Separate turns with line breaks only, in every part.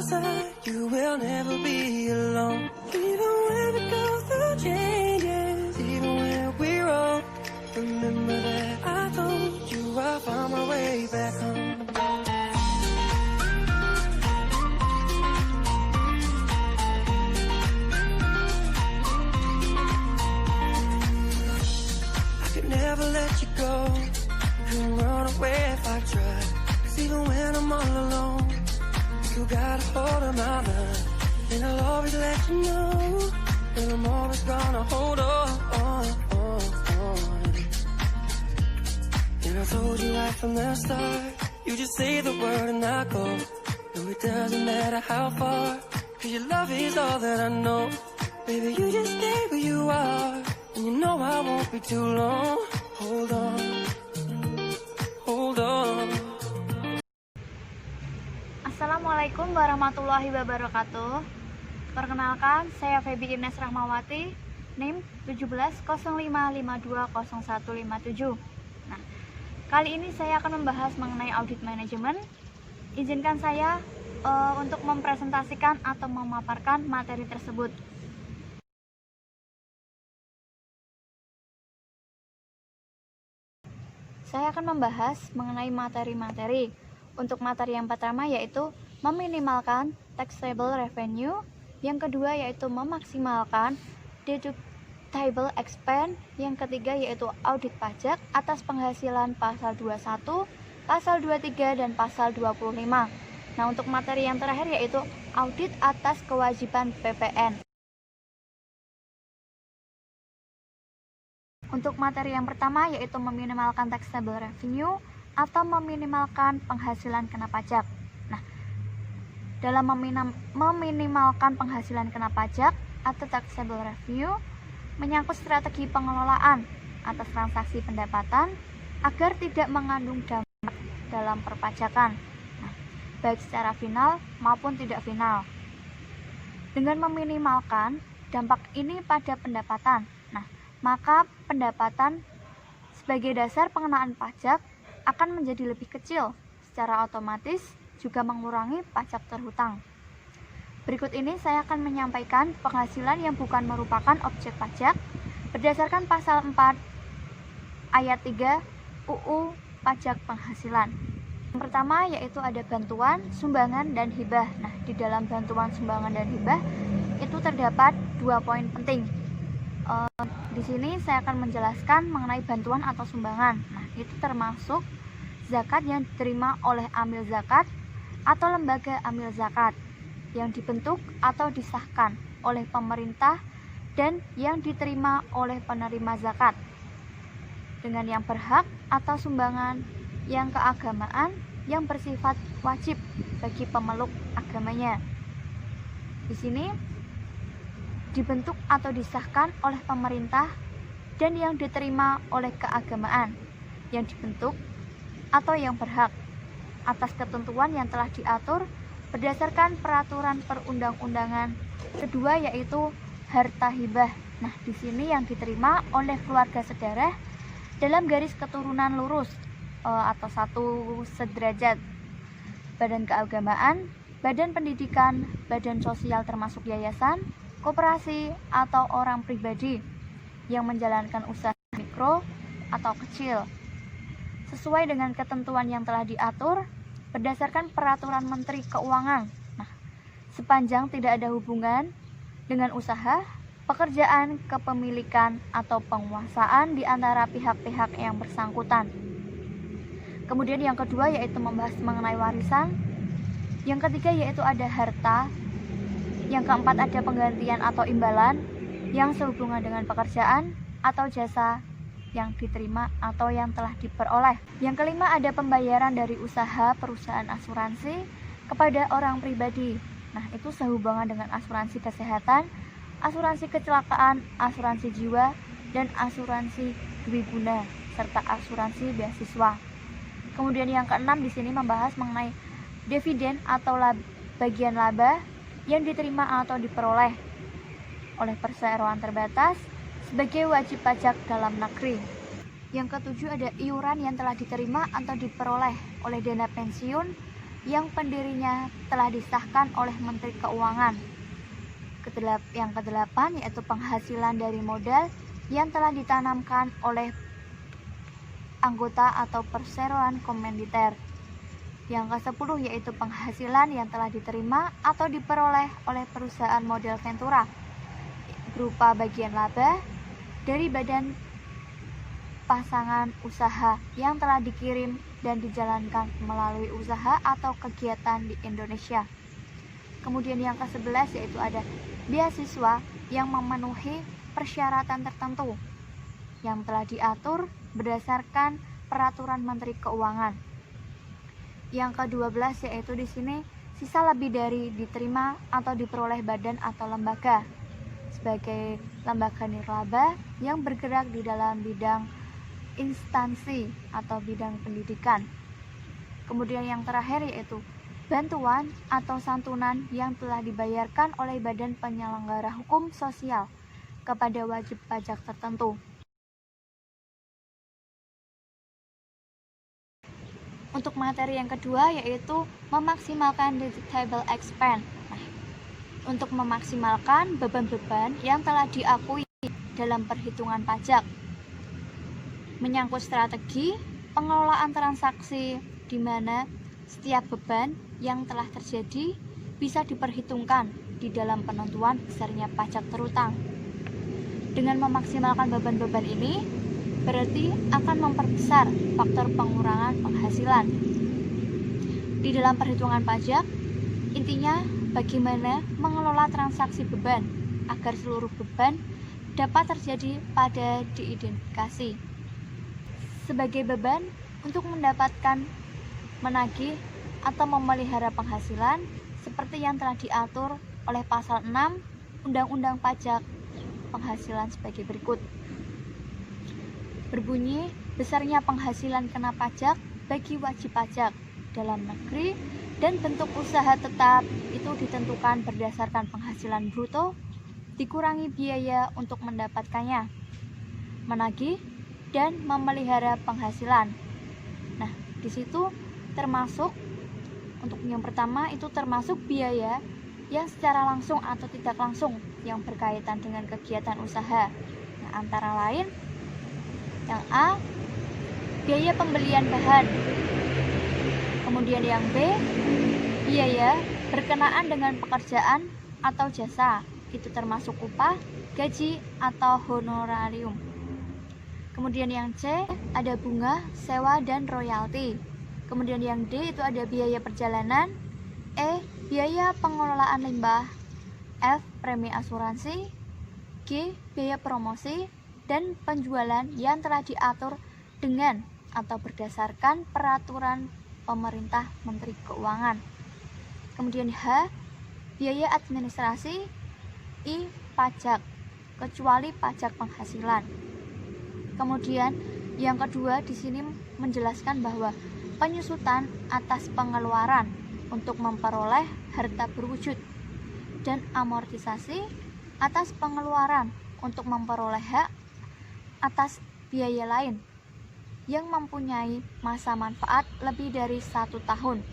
side, you will never be alone. Even when we go through changes, even when we're wrong, remember that I told you I found my way back home. I could never let you go, couldn't run away if I tried. 'Cause even when I'm all alone, you got a hold of my mind, and I'll always let you know that I'm always gonna hold on. And I told you right from the start, you just say the word and I go. No, it doesn't matter how far, 'cause your love is all that I know. Baby, you just stay where you are, and you know I won't be too long. Hold on, hold on.
Assalamualaikum warahmatullahi wabarakatuh. Perkenalkan, saya Feby Ines Rahmawati, NIM 1705520157. Nah, kali ini saya akan membahas mengenai audit manajemen. Izinkan saya untuk mempresentasikan atau memaparkan materi tersebut. Saya akan membahas mengenai materi-materi. Untuk materi yang pertama yaitu meminimalkan taxable revenue, yang kedua yaitu memaksimalkan deductible expense, yang ketiga yaitu audit pajak atas penghasilan pasal 21, pasal 23 dan pasal 25. Nah, untuk materi yang terakhir yaitu audit atas kewajiban PPN. Untuk materi yang pertama yaitu meminimalkan taxable revenue atau meminimalkan penghasilan kena pajak. Nah, dalam meminimalkan penghasilan kena pajak atau taxable revenue menyangkut strategi pengelolaan atas transaksi pendapatan agar tidak mengandung dampak dalam perpajakan, nah, baik secara final maupun tidak final. Dengan meminimalkan dampak ini pada pendapatan, nah, maka pendapatan sebagai dasar pengenaan pajak akan menjadi lebih kecil, secara otomatis juga mengurangi pajak terhutang. Berikut ini saya akan menyampaikan penghasilan yang bukan merupakan objek pajak berdasarkan pasal 4 ayat 3 UU Pajak Penghasilan. Yang pertama yaitu ada bantuan, sumbangan, dan hibah. Nah, di dalam bantuan, sumbangan, dan hibah itu terdapat 2 poin penting. Di sini saya akan menjelaskan mengenai bantuan atau sumbangan. Nah, itu termasuk zakat yang diterima oleh amil zakat atau lembaga amil zakat yang dibentuk atau disahkan oleh pemerintah dan yang diterima oleh penerima zakat, dengan yang berhak atau sumbangan yang keagamaan yang bersifat wajib bagi pemeluk agamanya. Di sini dibentuk atau disahkan oleh pemerintah dan yang diterima oleh keagamaan yang dibentuk atau yang berhak atas ketentuan yang telah diatur berdasarkan peraturan perundang-undangan. Kedua yaitu harta hibah. Nah, di sini yang diterima oleh keluarga sedarah dalam garis keturunan lurus atau satu sederajat, badan keagamaan, badan pendidikan, badan sosial termasuk yayasan, koperasi atau orang pribadi yang menjalankan usaha mikro atau kecil sesuai dengan ketentuan yang telah diatur berdasarkan peraturan Menteri Keuangan. Nah, sepanjang tidak ada hubungan dengan usaha, pekerjaan, kepemilikan atau penguasaan di antara pihak-pihak yang bersangkutan. Kemudian yang kedua yaitu membahas mengenai warisan. Yang ketiga yaitu ada harta. Yang keempat ada penggantian atau imbalan yang sehubungan dengan pekerjaan atau jasa yang diterima atau yang telah diperoleh. Yang kelima ada pembayaran dari usaha perusahaan asuransi kepada orang pribadi. Nah, itu sehubungan dengan asuransi kesehatan, asuransi kecelakaan, asuransi jiwa, dan asuransi dwiguna serta asuransi beasiswa. Kemudian yang keenam di sini membahas mengenai dividen atau bagian laba yang diterima atau diperoleh oleh perseroan terbatas sebagai wajib pajak dalam negeri. Yang ketujuh ada iuran yang telah diterima atau diperoleh oleh dana pensiun, yang pendirinya telah disahkan oleh Menteri Keuangan. Yang kedelapan yaitu penghasilan dari modal yang telah ditanamkan oleh anggota atau perseroan komanditer. Yang ke-10 yaitu penghasilan yang telah diterima atau diperoleh oleh perusahaan model Ventura berupa bagian laba dari badan pasangan usaha yang telah dikirim dan dijalankan melalui usaha atau kegiatan di Indonesia. Kemudian yang ke-11 yaitu ada beasiswa yang memenuhi persyaratan tertentu yang telah diatur berdasarkan peraturan Menteri Keuangan. Yang ke-12 yaitu di sini sisa lebih dari diterima atau diperoleh badan atau lembaga sebagai lembaga nirlaba yang bergerak di dalam bidang instansi atau bidang pendidikan. Kemudian yang terakhir yaitu bantuan atau santunan yang telah dibayarkan oleh badan penyelenggara hukum sosial kepada wajib pajak tertentu. Untuk materi yang kedua yaitu memaksimalkan deductible expense. Untuk memaksimalkan beban-beban yang telah diakui dalam perhitungan pajak. Menyangkut strategi pengelolaan transaksi di mana setiap beban yang telah terjadi bisa diperhitungkan di dalam penentuan besarnya pajak terutang. Dengan memaksimalkan beban-beban ini berarti akan memperbesar faktor pengurangan penghasilan. Di dalam perhitungan pajak, intinya bagaimana mengelola transaksi beban agar seluruh beban dapat terjadi pada diidentifikasi sebagai beban untuk mendapatkan, menagih, atau memelihara penghasilan seperti yang telah diatur oleh pasal 6 Undang-Undang Pajak Penghasilan sebagai berikut. Berbunyi, besarnya penghasilan kena pajak bagi wajib pajak dalam negeri dan bentuk usaha tetap itu ditentukan berdasarkan penghasilan bruto dikurangi biaya untuk mendapatkannya, menagih, dan memelihara penghasilan. Nah, di situ termasuk untuk yang pertama itu termasuk biaya yang secara langsung atau tidak langsung yang berkaitan dengan kegiatan usaha. Nah, antara lain yang A, biaya pembelian bahan. Kemudian yang B, biaya berkenaan dengan pekerjaan atau jasa. Itu termasuk upah, gaji, atau honorarium. Kemudian yang C, ada bunga, sewa, dan royalti. Kemudian yang D itu ada biaya perjalanan, E, biaya pengelolaan limbah, F, premi asuransi, G, biaya promosi, dan penjualan yang telah diatur dengan atau berdasarkan peraturan pemerintah Menteri Keuangan. Kemudian H, biaya administrasi, I, pajak, kecuali pajak penghasilan. Kemudian yang kedua di sini menjelaskan bahwa penyusutan atas pengeluaran untuk memperoleh harta berwujud dan amortisasi atas pengeluaran untuk memperoleh hak atas biaya lain yang mempunyai masa manfaat lebih dari 1 tahun.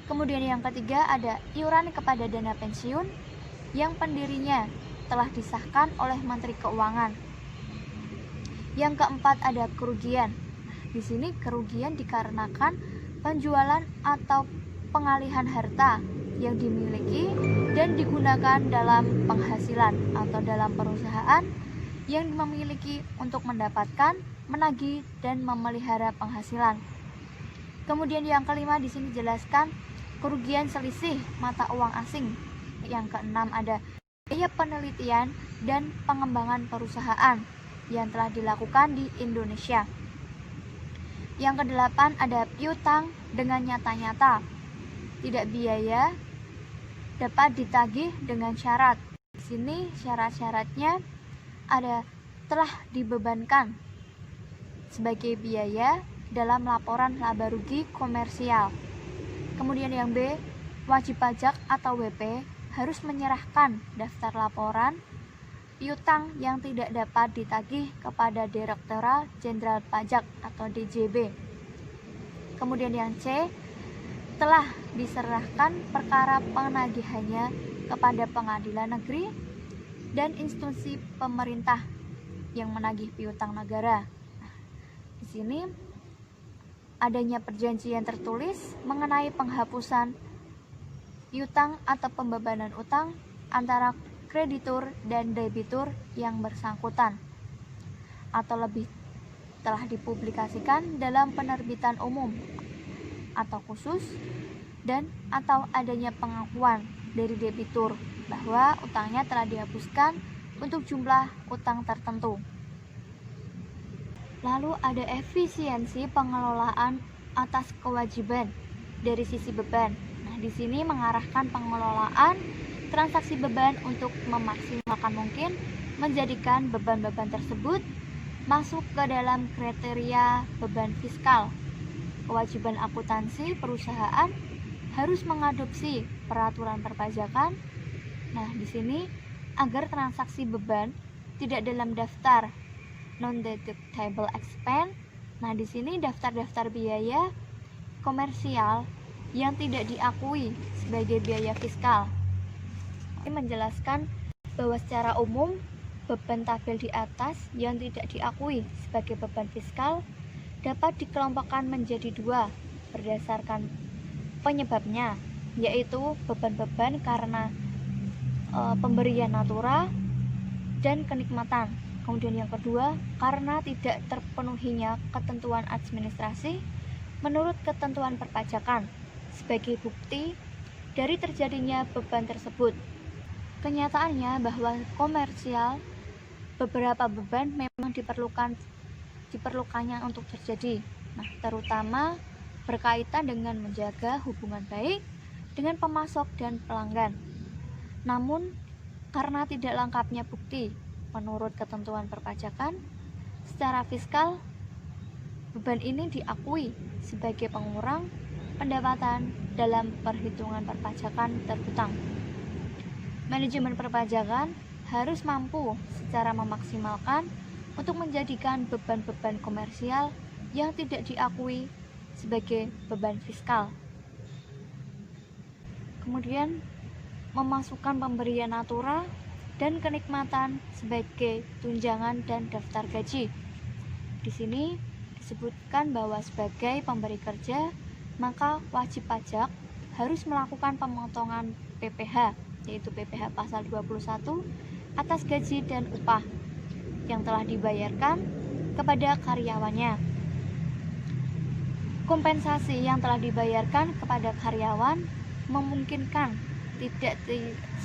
Kemudian yang ketiga ada iuran kepada dana pensiun yang pendirinya telah disahkan oleh Menteri Keuangan. Yang keempat ada kerugian. Di sini kerugian dikarenakan penjualan atau pengalihan harta yang dimiliki dan digunakan dalam penghasilan atau dalam perusahaan yang memiliki untuk mendapatkan, menagih, dan memelihara penghasilan. Kemudian yang kelima di sini dijelaskan kerugian selisih mata uang asing. Yang keenam ada biaya penelitian dan pengembangan perusahaan yang telah dilakukan di Indonesia. Yang kedelapan ada piutang dengan nyata-nyata. Tidak biaya dapat ditagih dengan syarat. Di sini syarat-syaratnya ada telah dibebankan sebagai biaya dalam laporan laba rugi komersial. Kemudian yang B, wajib pajak atau WP harus menyerahkan daftar laporan piutang yang tidak dapat ditagih kepada Direktorat Jenderal Pajak atau DJB. Kemudian yang C, telah diserahkan perkara penagihannya kepada pengadilan negeri dan institusi pemerintah yang menagih piutang negara. Nah, di sini adanya perjanjian tertulis mengenai penghapusan piutang atau pembebanan utang antara kreditur dan debitur yang bersangkutan, atau lebih telah dipublikasikan dalam penerbitan umum atau khusus, dan atau adanya pengakuan dari debitur bahwa utangnya telah dihapuskan untuk jumlah utang tertentu. Lalu ada efisiensi pengelolaan atas kewajiban dari sisi beban. Nah, di sini mengarahkan pengelolaan transaksi beban untuk memaksimalkan mungkin menjadikan beban-beban tersebut masuk ke dalam kriteria beban fiskal. Kewajiban akuntansi perusahaan harus mengadopsi peraturan perpajakan. Nah, di sini agar transaksi beban tidak dalam daftar non-deductible expense. Nah, di sini daftar-daftar biaya komersial yang tidak diakui sebagai biaya fiskal. Ini menjelaskan bahwa secara umum beban tabel di atas yang tidak diakui sebagai beban fiskal dapat dikelompokkan menjadi dua berdasarkan penyebabnya, yaitu beban-beban karena pemberian natura dan kenikmatan. Kemudian yang kedua, karena tidak terpenuhinya ketentuan administrasi menurut ketentuan perpajakan sebagai bukti dari terjadinya beban tersebut. Kenyataannya bahwa komersial beberapa beban memang diperlukannya untuk terjadi. Nah, terutama berkaitan dengan menjaga hubungan baik dengan pemasok dan pelanggan. Namun, karena tidak lengkapnya bukti menurut ketentuan perpajakan, secara fiskal beban ini diakui sebagai pengurang pendapatan dalam perhitungan perpajakan terhutang. Manajemen perpajakan harus mampu secara memaksimalkan untuk menjadikan beban-beban komersial yang tidak diakui sebagai beban fiskal. Kemudian memasukkan pemberian natura dan kenikmatan sebagai tunjangan dan daftar gaji. Di sini disebutkan bahwa sebagai pemberi kerja, maka wajib pajak harus melakukan pemotongan PPh, yaitu PPh pasal 21 atas gaji dan upah yang telah dibayarkan kepada karyawannya. Kompensasi yang telah dibayarkan kepada karyawan memungkinkan tidak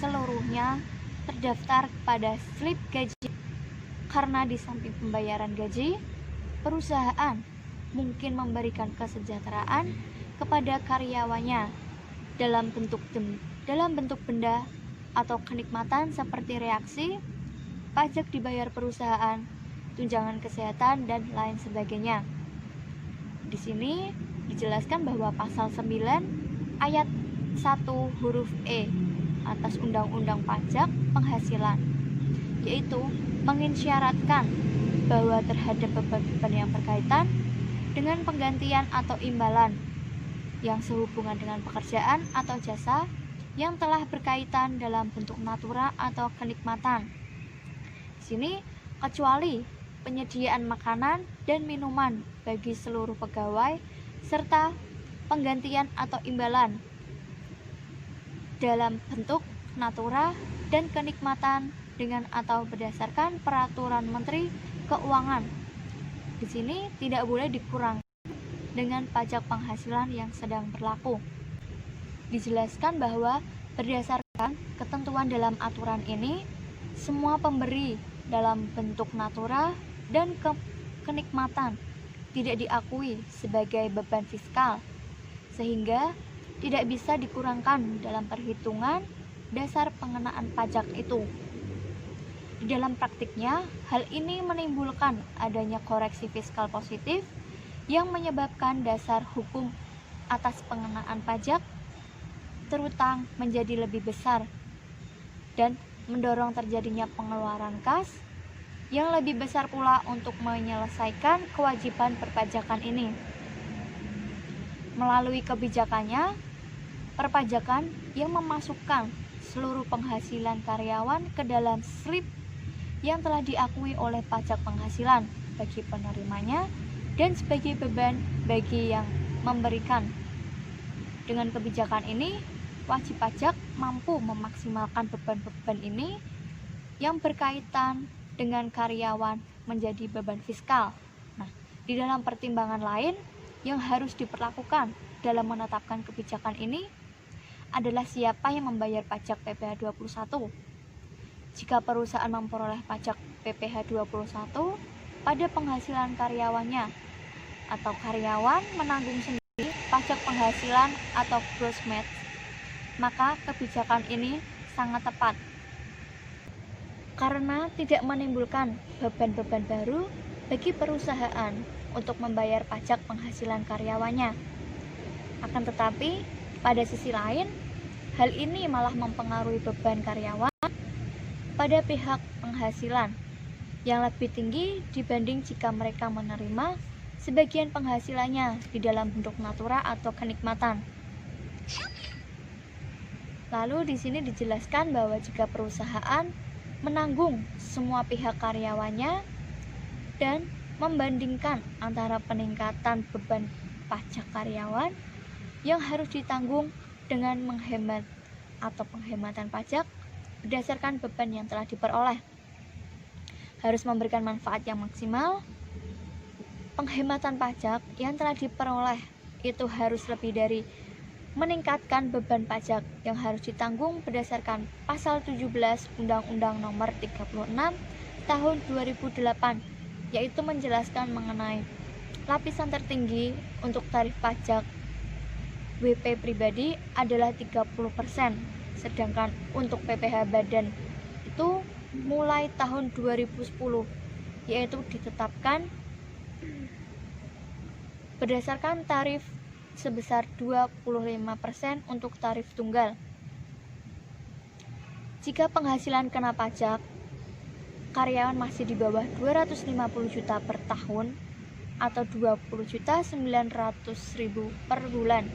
seluruhnya terdaftar pada slip gaji, karena di samping pembayaran gaji, perusahaan mungkin memberikan kesejahteraan kepada karyawannya dalam bentuk benda atau kenikmatan seperti reaksi, pajak dibayar perusahaan, tunjangan kesehatan, dan lain sebagainya. Di sini dijelaskan bahwa pasal 9 ayat 1 huruf E atas Undang-Undang Pajak Penghasilan, yaitu mengisyaratkan bahwa terhadap beban-beban yang berkaitan dengan penggantian atau imbalan yang sehubungan dengan pekerjaan atau jasa yang telah berkaitan dalam bentuk natura atau kenikmatan. Di sini kecuali penyediaan makanan dan minuman bagi seluruh pegawai serta penggantian atau imbalan dalam bentuk natura dan kenikmatan dengan atau berdasarkan peraturan Menteri Keuangan. Di sini tidak boleh dikurangkan dengan pajak penghasilan yang sedang berlaku. Dijelaskan bahwa berdasarkan ketentuan dalam aturan ini, semua pemberi dalam bentuk natura dan kenikmatan tidak diakui sebagai beban fiskal, sehingga tidak bisa dikurangkan dalam perhitungan dasar pengenaan pajak itu. Di dalam praktiknya, hal ini menimbulkan adanya koreksi fiskal positif yang menyebabkan dasar hukum atas pengenaan pajak terutang menjadi lebih besar dan mendorong terjadinya pengeluaran kas yang lebih besar pula untuk menyelesaikan kewajiban perpajakan ini. Melalui kebijakannya, perpajakan yang memasukkan seluruh penghasilan karyawan ke dalam slip yang telah diakui oleh pajak penghasilan bagi penerimanya dan sebagai beban bagi yang memberikan. Dengan kebijakan ini, wajib pajak mampu memaksimalkan beban-beban ini yang berkaitan dengan karyawan menjadi beban fiskal. Nah, di dalam pertimbangan lain yang harus diperlakukan dalam menetapkan kebijakan ini adalah siapa yang membayar pajak PPh 21. Jika perusahaan memperoleh pajak PPh 21 pada penghasilan karyawannya atau karyawan menanggung sendiri pajak penghasilan atau gross match, maka kebijakan ini sangat tepat karena tidak menimbulkan beban-beban baru bagi perusahaan untuk membayar pajak penghasilan karyawannya. Akan tetapi, pada sisi lain, hal ini malah mempengaruhi beban karyawan pada pihak penghasilan yang lebih tinggi dibanding jika mereka menerima sebagian penghasilannya di dalam bentuk natura atau kenikmatan. Lalu di sini dijelaskan bahwa jika perusahaan menanggung semua pihak karyawannya dan membandingkan antara peningkatan beban pajak karyawan yang harus ditanggung dengan menghemat atau penghematan pajak berdasarkan beban yang telah diperoleh, harus memberikan manfaat yang maksimal. Penghematan pajak yang telah diperoleh itu harus lebih dari meningkatkan beban pajak yang harus ditanggung berdasarkan pasal 17 Undang-Undang Nomor 36 Tahun 2008, yaitu menjelaskan mengenai lapisan tertinggi untuk tarif pajak WP pribadi adalah 30%, sedangkan untuk PPh badan itu mulai tahun 2010, yaitu ditetapkan berdasarkan tarif sebesar 25% untuk tarif tunggal. Jika penghasilan kena pajak, karyawan masih di bawah 250 juta per tahun atau 20.900.000 per bulan,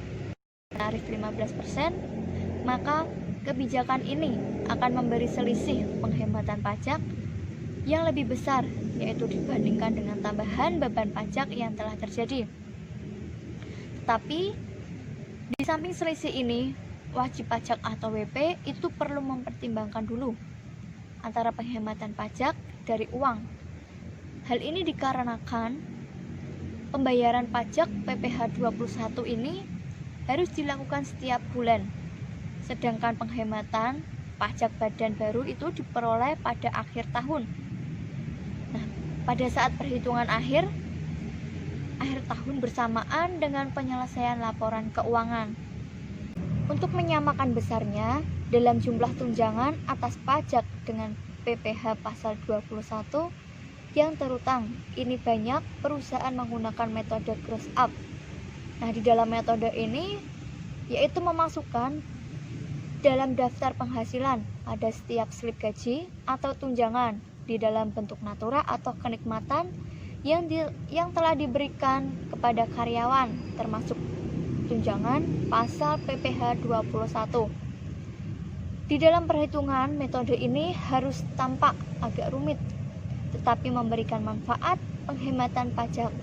tarif 15%, maka kebijakan ini akan memberi selisih penghematan pajak yang lebih besar, yaitu dibandingkan dengan tambahan beban pajak yang telah terjadi. Tetapi di samping selisih ini, wajib pajak atau WP itu perlu mempertimbangkan dulu antara penghematan pajak dari uang. Hal ini dikarenakan pembayaran pajak PPh 21 ini harus dilakukan setiap bulan, sedangkan penghematan pajak badan baru itu diperoleh pada akhir tahun. Nah, pada saat perhitungan akhir tahun bersamaan dengan penyelesaian laporan keuangan. Untuk menyamakan besarnya dalam jumlah tunjangan atas pajak dengan PPh pasal 21 yang terutang, ini banyak perusahaan menggunakan metode gross up. Nah, di dalam metode ini yaitu memasukkan dalam daftar penghasilan ada setiap slip gaji atau tunjangan di dalam bentuk natura atau kenikmatan yang telah diberikan kepada karyawan, termasuk tunjangan pasal PPh 21. Di dalam perhitungan, metode ini harus tampak agak rumit, tetapi memberikan manfaat penghematan pajak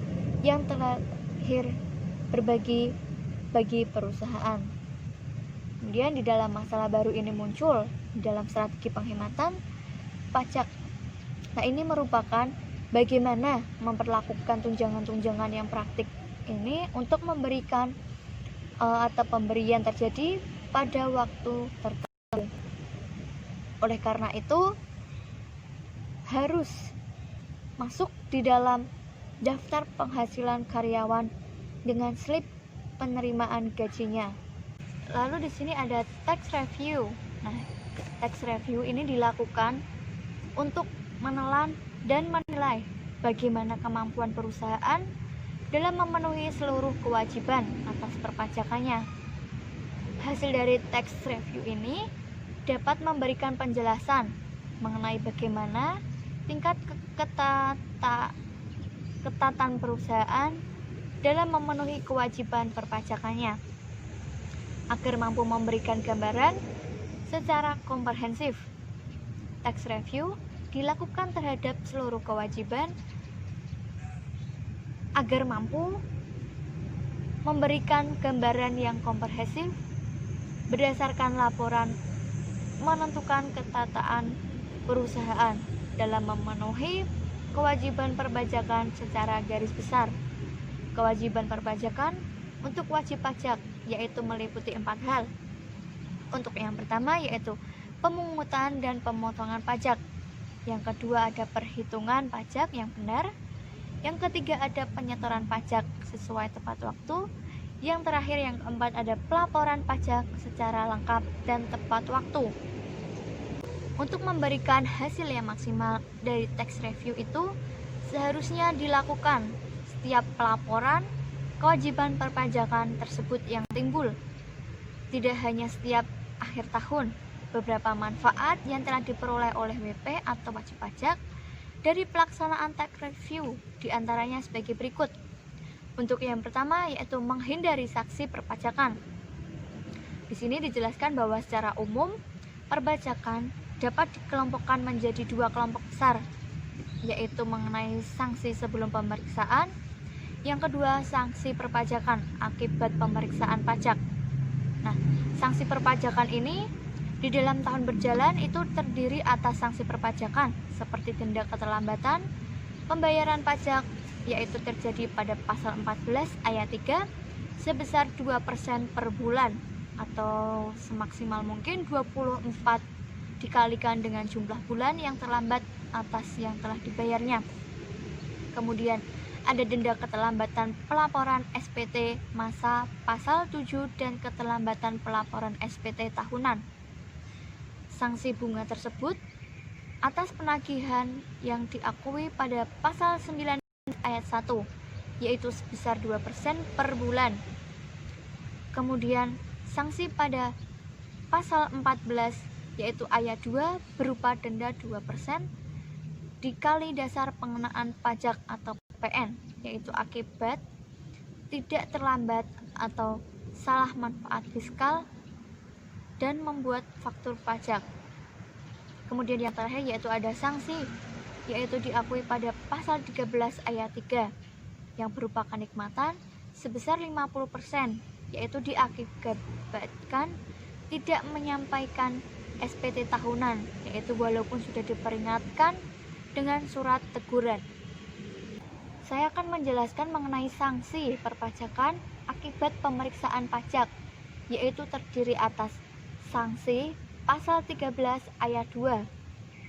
yang terakhir berbagi bagi perusahaan. Kemudian di dalam masalah baru ini muncul di dalam strategi penghematan pajak. Nah, ini merupakan bagaimana memperlakukan tunjangan-tunjangan yang praktik ini untuk memberikan atau pemberian terjadi pada waktu tertentu. Oleh karena itu, harus masuk di dalam daftar penghasilan karyawan dengan slip penerimaan gajinya. Lalu di sini ada tax review. Nah, tax review ini dilakukan untuk menelan dan menilai bagaimana kemampuan perusahaan dalam memenuhi seluruh kewajiban atas perpajakannya. Hasil dari tax review ini dapat memberikan penjelasan mengenai bagaimana tingkat ketatan perusahaan dalam memenuhi kewajiban perpajakannya. Agar mampu memberikan gambaran secara komprehensif, tax review dilakukan terhadap seluruh kewajiban agar mampu memberikan gambaran yang komprehensif berdasarkan laporan menentukan ketataan perusahaan dalam memenuhi kewajiban perpajakan secara garis besar. Kewajiban perpajakan untuk wajib pajak yaitu meliputi 4 hal. Untuk yang pertama yaitu pemungutan dan pemotongan pajak. Yang kedua ada perhitungan pajak yang benar. Yang ketiga ada penyetoran pajak sesuai tepat waktu. Yang terakhir yang keempat ada pelaporan pajak secara lengkap dan tepat waktu. Untuk memberikan hasil yang maksimal dari tax review itu seharusnya dilakukan setiap pelaporan kewajiban perpajakan tersebut yang timbul. Tidak hanya setiap akhir tahun. Beberapa manfaat yang telah diperoleh oleh WP atau wajib pajak dari pelaksanaan tax review diantaranya sebagai berikut. Untuk yang pertama yaitu menghindari saksi perpajakan. Di sini dijelaskan bahwa secara umum perpajakan dapat dikelompokkan menjadi 2 kelompok besar, yaitu mengenai sanksi sebelum pemeriksaan, yang kedua sanksi perpajakan akibat pemeriksaan pajak. Nah, sanksi perpajakan ini di dalam tahun berjalan itu terdiri atas sanksi perpajakan seperti denda keterlambatan pembayaran pajak, yaitu terjadi pada pasal 14 ayat 3 sebesar 2% per bulan atau semaksimal mungkin 24 dikalikan dengan jumlah bulan yang terlambat atas yang telah dibayarnya. Kemudian ada denda keterlambatan pelaporan SPT masa pasal 7 dan keterlambatan pelaporan SPT tahunan. Sanksi bunga tersebut atas penagihan yang diakui pada pasal 9 ayat 1 yaitu sebesar 2% per bulan. Kemudian sanksi pada pasal 14 yaitu ayat 2 berupa denda 2% dikali dasar pengenaan pajak atau PN, yaitu akibat tidak terlambat atau salah manfaat fiskal dan membuat faktur pajak. Kemudian yang terakhir yaitu ada sanksi, yaitu diakui pada pasal 13 ayat 3 yang berupa kenikmatan sebesar 50%, yaitu diakibatkan tidak menyampaikan SPT tahunan, yaitu walaupun sudah diperingatkan dengan surat teguran. Saya akan menjelaskan mengenai sanksi perpajakan akibat pemeriksaan pajak, yaitu terdiri atas sanksi pasal 13 ayat 2,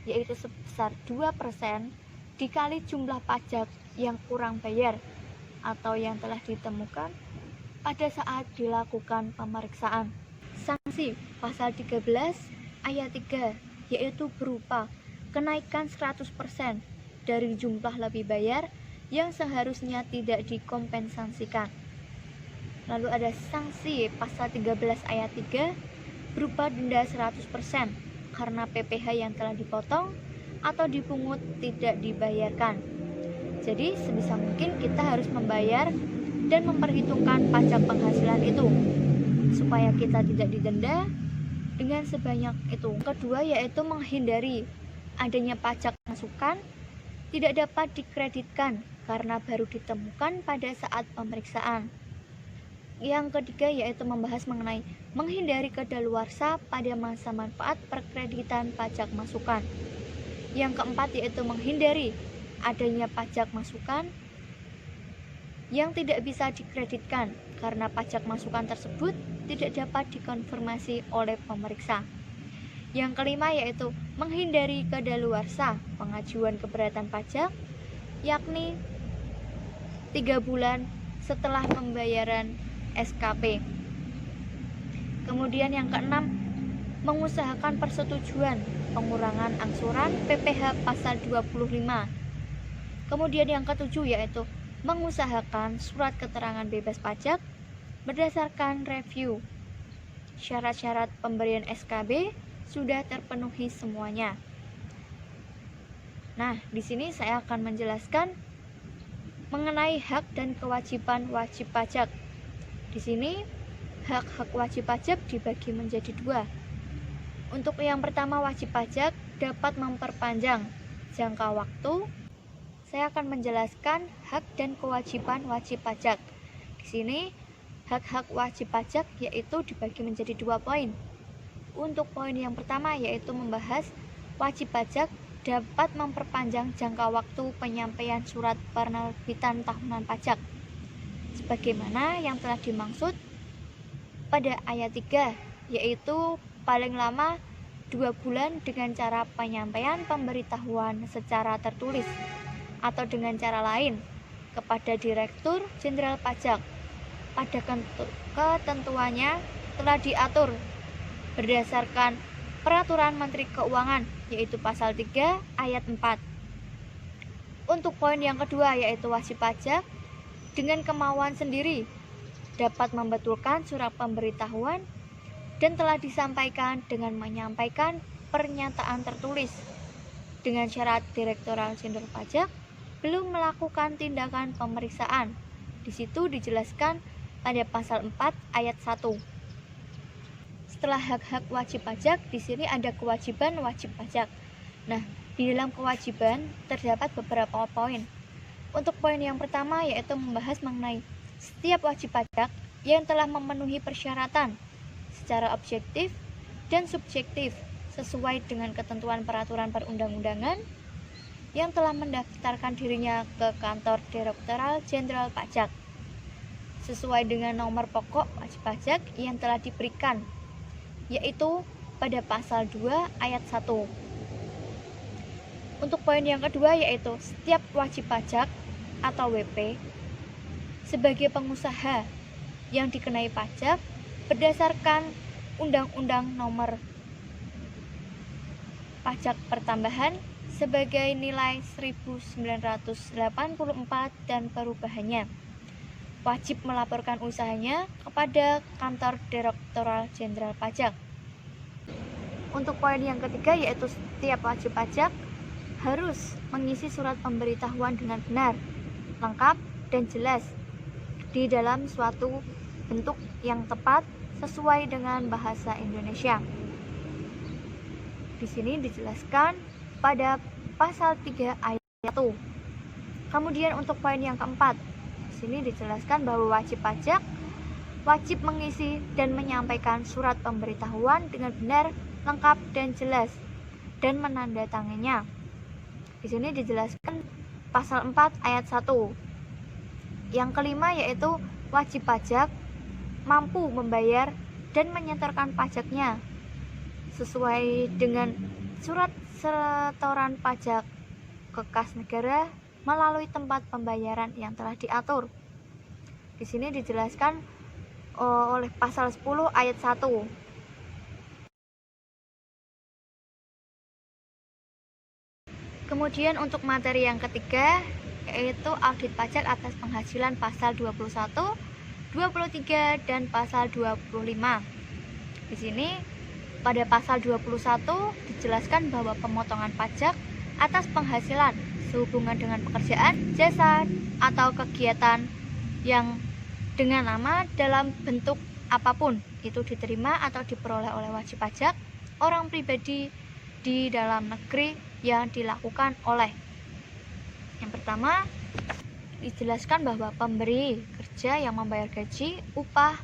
yaitu sebesar 2% dikali jumlah pajak yang kurang bayar atau yang telah ditemukan pada saat dilakukan pemeriksaan. Sanksi pasal 13 ayat 3 yaitu berupa kenaikan 100% dari jumlah lebih bayar yang seharusnya tidak dikompensasikan. Lalu ada sanksi pasal 13 ayat 3 berupa denda 100% karena PPh yang telah dipotong atau dipungut tidak dibayarkan. Jadi sebisa mungkin kita harus membayar dan memperhitungkan pajak penghasilan itu supaya kita tidak didenda dengan sebanyak itu. Kedua yaitu menghindari adanya pajak masukan tidak dapat dikreditkan karena baru ditemukan pada saat pemeriksaan. Yang ketiga yaitu membahas mengenai menghindari kedaluarsa pada masa manfaat perkreditan pajak masukan. Yang keempat yaitu menghindari adanya pajak masukan yang tidak bisa dikreditkan karena pajak masukan tersebut tidak dapat dikonfirmasi oleh pemeriksa. Yang kelima yaitu menghindari kedaluarsa pengajuan keberatan pajak, yakni 3 bulan setelah pembayaran SKP. Kemudian yang keenam, mengusahakan persetujuan pengurangan angsuran PPh pasal 25. Kemudian yang ketujuh yaitu mengusahakan surat keterangan bebas pajak berdasarkan review. Syarat-syarat pemberian SKB sudah terpenuhi semuanya. Nah, di sini saya akan menjelaskan mengenai hak dan kewajiban wajib pajak. Di sini hak-hak wajib pajak dibagi menjadi dua. Untuk yang pertama, wajib pajak dapat memperpanjang jangka waktu. Saya akan menjelaskan hak dan kewajiban wajib pajak. Di sini hak-hak wajib pajak yaitu dibagi menjadi 2 poin. Untuk poin yang pertama yaitu membahas wajib pajak dapat memperpanjang jangka waktu penyampaian surat penerbitan tahunan pajak sebagaimana yang telah dimaksud pada ayat 3, yaitu paling lama 2 bulan dengan cara penyampaian pemberitahuan secara tertulis atau dengan cara lain kepada Direktur Jenderal Pajak. Pada ketentuannya telah diatur berdasarkan Peraturan Menteri Keuangan, yaitu pasal 3 ayat 4. Untuk poin yang kedua yaitu wajib pajak dengan kemauan sendiri dapat membetulkan surat pemberitahuan dan telah disampaikan dengan menyampaikan pernyataan tertulis dengan syarat Direktorat Jenderal Pajak belum melakukan tindakan pemeriksaan. Di situ dijelaskan pada pasal 4 ayat 1. Setelah hak-hak wajib pajak, di sini ada kewajiban wajib pajak. Nah, di dalam kewajiban terdapat beberapa poin. Untuk poin yang pertama yaitu membahas mengenai setiap wajib pajak yang telah memenuhi persyaratan secara objektif dan subjektif sesuai dengan ketentuan peraturan perundang-undangan yang telah mendaftarkan dirinya ke kantor Direktorat Jenderal Pajak sesuai dengan nomor pokok wajib pajak yang telah diberikan, yaitu pada pasal 2 ayat 1. Untuk poin yang kedua yaitu setiap wajib pajak atau WP sebagai pengusaha yang dikenai pajak berdasarkan Undang-Undang Nomor Pajak Pertambahan sebagai nilai 1984 dan perubahannya wajib melaporkan usahanya kepada kantor Direktorat Jenderal Pajak. Untuk poin yang ketiga yaitu setiap wajib pajak harus mengisi surat pemberitahuan dengan benar, lengkap, dan jelas di dalam suatu bentuk yang tepat sesuai dengan bahasa Indonesia. Di sini dijelaskan pada pasal 3 ayat 1. Kemudian untuk poin yang keempat, di sini dijelaskan bahwa wajib pajak wajib mengisi dan menyampaikan surat pemberitahuan dengan benar, lengkap, dan jelas dan menandatanganinya. Di sini dijelaskan pasal 4 ayat 1. Yang kelima yaitu wajib pajak mampu membayar dan menyetorkan pajaknya sesuai dengan surat setoran pajak ke kas negara melalui tempat pembayaran yang telah diatur. Di sini dijelaskan oleh pasal 10 ayat 1. Kemudian untuk materi yang ketiga yaitu audit pajak atas penghasilan pasal 21, 23 dan pasal 25. Di sini pada pasal 21 dijelaskan bahwa pemotongan pajak atas penghasilan sehubungan dengan pekerjaan, jasa atau kegiatan yang dengan nama dalam bentuk apapun itu diterima atau diperoleh oleh wajib pajak orang pribadi di dalam negeri yang dilakukan oleh yang pertama dijelaskan bahwa pemberi kerja yang membayar gaji, upah,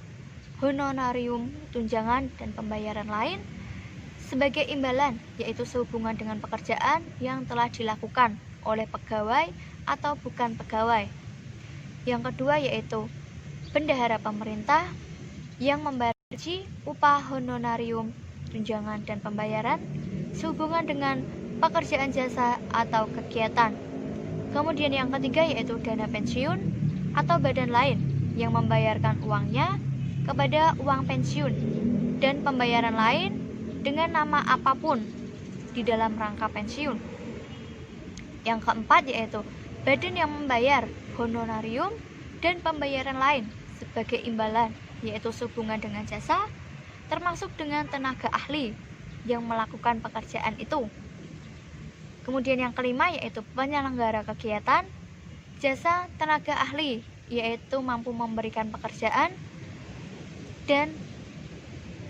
honorarium, tunjangan, dan pembayaran lain sebagai imbalan yaitu sehubungan dengan pekerjaan yang telah dilakukan oleh pegawai atau bukan pegawai. Yang kedua yaitu bendahara pemerintah yang membayar gaji, upah, honorarium, tunjangan, dan pembayaran sehubungan dengan pekerjaan jasa atau kegiatan. Kemudian yang ketiga yaitu dana pensiun atau badan lain yang membayarkan uangnya kepada uang pensiun dan pembayaran lain dengan nama apapun di dalam rangka pensiun. Yang keempat yaitu badan yang membayar honorarium dan pembayaran lain sebagai imbalan yaitu sehubungan dengan jasa termasuk dengan tenaga ahli yang melakukan pekerjaan itu. Kemudian yang kelima yaitu penyelenggara kegiatan jasa tenaga ahli, yaitu mampu memberikan pekerjaan dan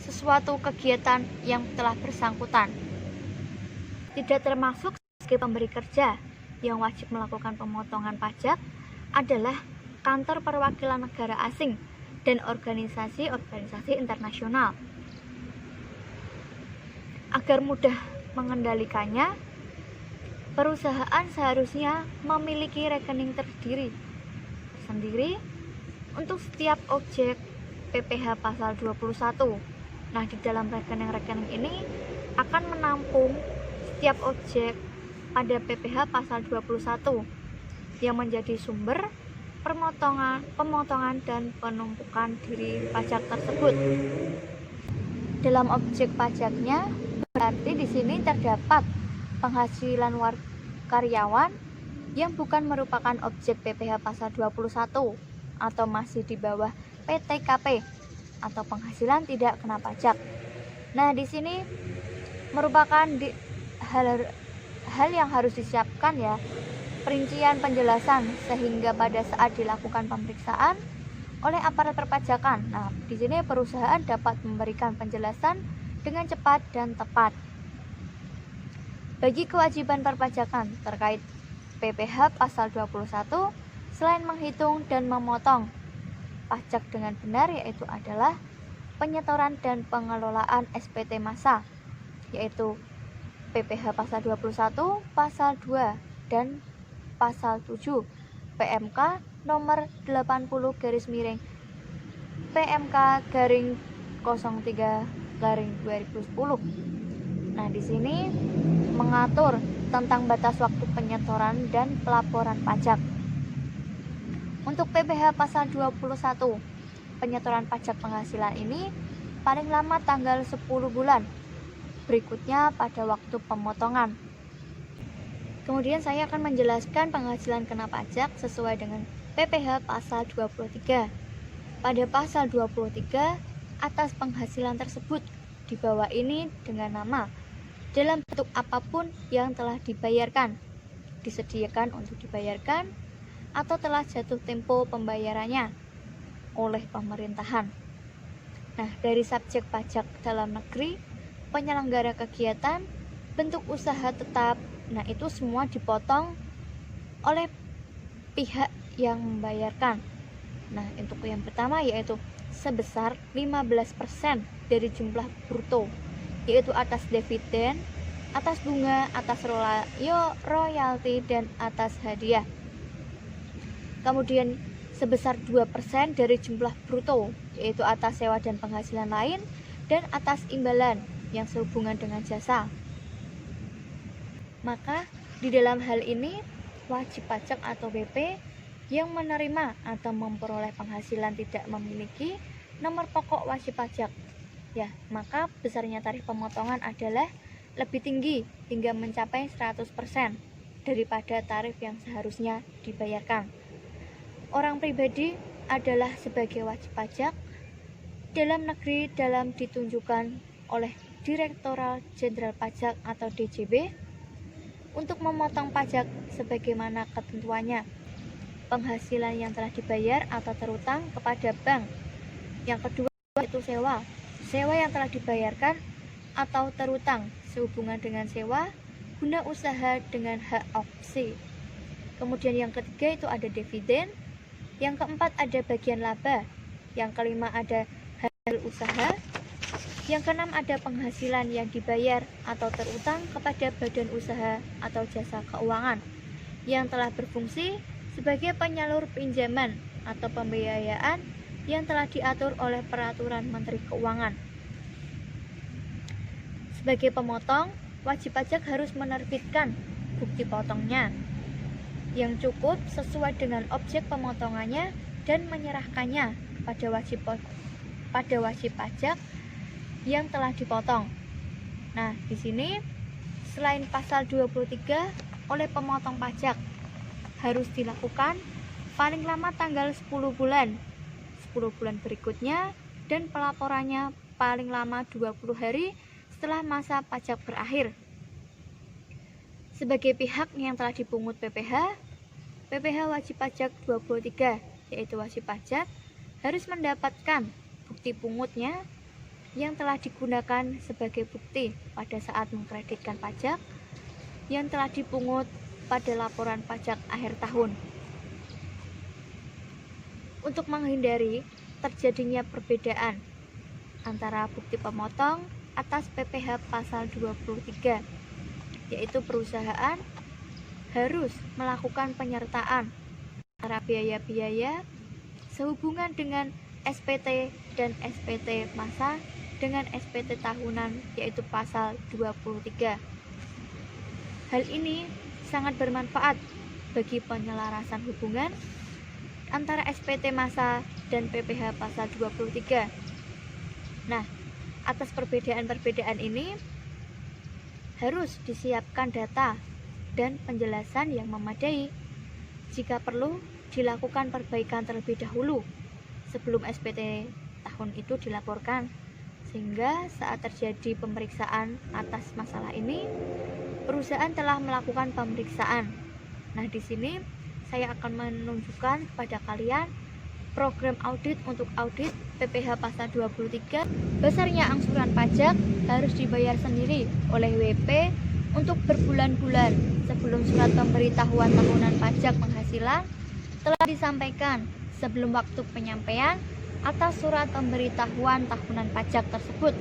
sesuatu kegiatan yang telah bersangkutan. Tidak termasuk sebagai pemberi kerja yang wajib melakukan pemotongan pajak adalah kantor perwakilan negara asing dan organisasi-organisasi internasional. Agar mudah mengendalikannya, perusahaan seharusnya memiliki rekening tersendiri untuk setiap objek PPh pasal 21. Nah, di dalam rekening-rekening ini akan menampung setiap objek pada PPh pasal 21 yang menjadi sumber pemotongan dan penumpukan diri pajak tersebut. Dalam objek pajaknya berarti di sini terdapat penghasilan karyawan yang bukan merupakan objek PPh pasal 21 atau masih di bawah PTKP atau penghasilan tidak kena pajak. Nah, di sini merupakan hal yang harus disiapkan ya, perincian penjelasan sehingga pada saat dilakukan pemeriksaan oleh aparat perpajakan. Nah, di sini perusahaan dapat memberikan penjelasan dengan cepat dan tepat. Bagi kewajiban perpajakan terkait PPh pasal 21, selain menghitung dan memotong pajak dengan benar, yaitu adalah penyetoran dan pengelolaan SPT massa, yaitu PPh pasal 21, pasal 2 dan pasal 7 PMK nomor 80 PMK 03/2010. Nah, di sini mengatur tentang batas waktu penyetoran dan pelaporan pajak. Untuk PPh pasal 21, penyetoran pajak penghasilan ini paling lama tanggal 10 bulan berikutnya pada waktu pemotongan. Kemudian saya akan menjelaskan penghasilan kena pajak sesuai dengan PPh pasal 23. Pada pasal 23, atas penghasilan tersebut di bawah ini dengan nama dalam bentuk apapun yang telah dibayarkan, disediakan untuk dibayarkan, atau telah jatuh tempo pembayarannya oleh pemerintahan. Nah, dari subjek pajak dalam negeri, penyelenggara kegiatan, bentuk usaha tetap, nah itu semua dipotong oleh pihak yang membayarkan. Nah, untuk yang pertama yaitu sebesar 15% dari jumlah bruto, yaitu atas dividen, atas bunga, atas royalti, dan atas hadiah. Kemudian sebesar 2% dari jumlah bruto, yaitu atas sewa dan penghasilan lain, dan atas imbalan yang sehubungan dengan jasa. Maka di dalam hal ini wajib pajak atau WP yang menerima atau memperoleh penghasilan tidak memiliki nomor pokok wajib pajak, ya, maka besarnya tarif pemotongan adalah lebih tinggi hingga mencapai 100% daripada tarif yang seharusnya dibayarkan. Orang pribadi adalah sebagai wajib pajak dalam negeri dalam ditunjukkan oleh Direktorat Jenderal Pajak atau DJP untuk memotong pajak sebagaimana ketentuannya. Penghasilan yang telah dibayar atau terutang kepada bank. Yang kedua yaitu sewa yang telah dibayarkan atau terutang sehubungan dengan sewa guna usaha dengan hak opsi. Kemudian yang ketiga itu ada dividen, yang keempat ada bagian laba, yang kelima ada hasil usaha, yang keenam ada penghasilan yang dibayar atau terutang kepada badan usaha atau jasa keuangan yang telah berfungsi sebagai penyalur pinjaman atau pembiayaan yang telah diatur oleh Peraturan Menteri Keuangan. Sebagai pemotong, wajib pajak harus menerbitkan bukti potongnya yang cukup sesuai dengan objek pemotongannya dan menyerahkannya pada wajib pajak yang telah dipotong. Nah, di sini selain pasal 23 oleh pemotong pajak harus dilakukan paling lama tanggal 10 bulan berikutnya, dan pelaporannya paling lama 20 hari setelah masa pajak berakhir. Sebagai pihak yang telah dipungut PPh, PPh wajib pajak 23, yaitu wajib pajak harus mendapatkan bukti pungutnya yang telah digunakan sebagai bukti pada saat mengkreditkan pajak yang telah dipungut pada laporan pajak akhir tahun. Untuk menghindari terjadinya perbedaan antara bukti pemotong atas PPh pasal 23, yaitu perusahaan harus melakukan penyertaan antara biaya-biaya sehubungan dengan SPT dan SPT masa dengan SPT tahunan, yaitu pasal 23. Hal ini sangat bermanfaat bagi penyelarasan hubungan antara SPT masa dan PPh pasal 23. Nah, atas perbedaan-perbedaan ini harus disiapkan data dan penjelasan yang memadai. Jika perlu, dilakukan perbaikan terlebih dahulu sebelum SPT tahun itu dilaporkan, sehingga saat terjadi pemeriksaan atas masalah ini, perusahaan telah melakukan pemeriksaan. Nah, di sini saya akan menunjukkan kepada kalian program audit untuk audit PPh pasal 23. Besarnya angsuran pajak harus dibayar sendiri oleh WP untuk berbulan-bulan sebelum surat pemberitahuan tahunan pajak penghasilan telah disampaikan sebelum waktu penyampaian atas surat pemberitahuan tahunan pajak tersebut.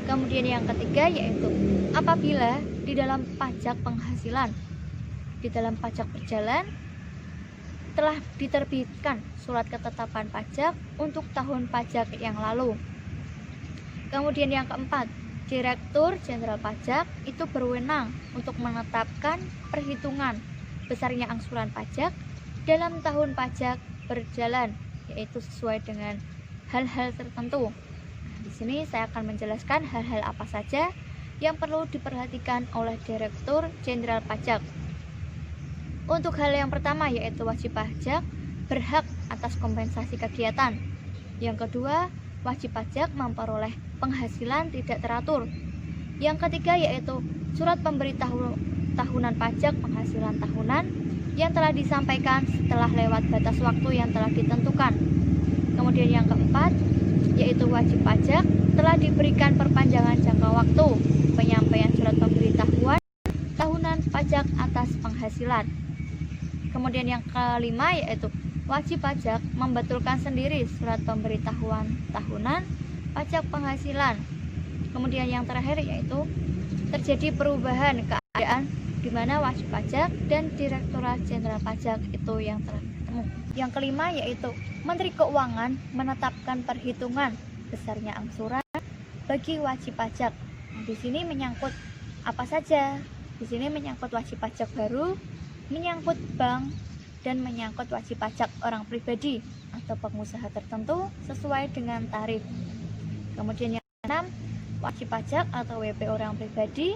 Kemudian yang ketiga yaitu apabila di dalam pajak penghasilan, di dalam pajak berjalan telah diterbitkan surat ketetapan pajak untuk tahun pajak yang lalu. Kemudian yang keempat, Direktur Jenderal Pajak itu berwenang untuk menetapkan perhitungan besarnya angsuran pajak dalam tahun pajak berjalan, yaitu sesuai dengan hal-hal tertentu. Di sini saya akan menjelaskan hal-hal apa saja yang perlu diperhatikan oleh Direktur Jenderal Pajak. Untuk hal yang pertama yaitu wajib pajak berhak atas kompensasi kegiatan. Yang kedua, wajib pajak memperoleh penghasilan tidak teratur. Yang ketiga yaitu surat pemberitahuan tahunan pajak penghasilan tahunan yang telah disampaikan setelah lewat batas waktu yang telah ditentukan. Kemudian yang keempat yaitu wajib pajak telah diberikan perpanjangan jangka waktu penyampaian surat pemberitahuan tahunan pajak atas penghasilan. Kemudian yang kelima yaitu wajib pajak membetulkan sendiri surat pemberitahuan tahunan pajak penghasilan. Kemudian yang terakhir yaitu terjadi perubahan keadaan di mana wajib pajak dan Direktorat Jenderal Pajak itu yang telah bertemu. Yang kelima yaitu Menteri Keuangan menetapkan perhitungan besarnya angsuran bagi wajib pajak. Nah, di sini menyangkut apa saja? Di sini menyangkut wajib pajak baru, menyangkut bank, dan menyangkut wajib pajak orang pribadi atau pengusaha tertentu sesuai dengan tarif. Kemudian yang keenam, wajib pajak atau WP orang pribadi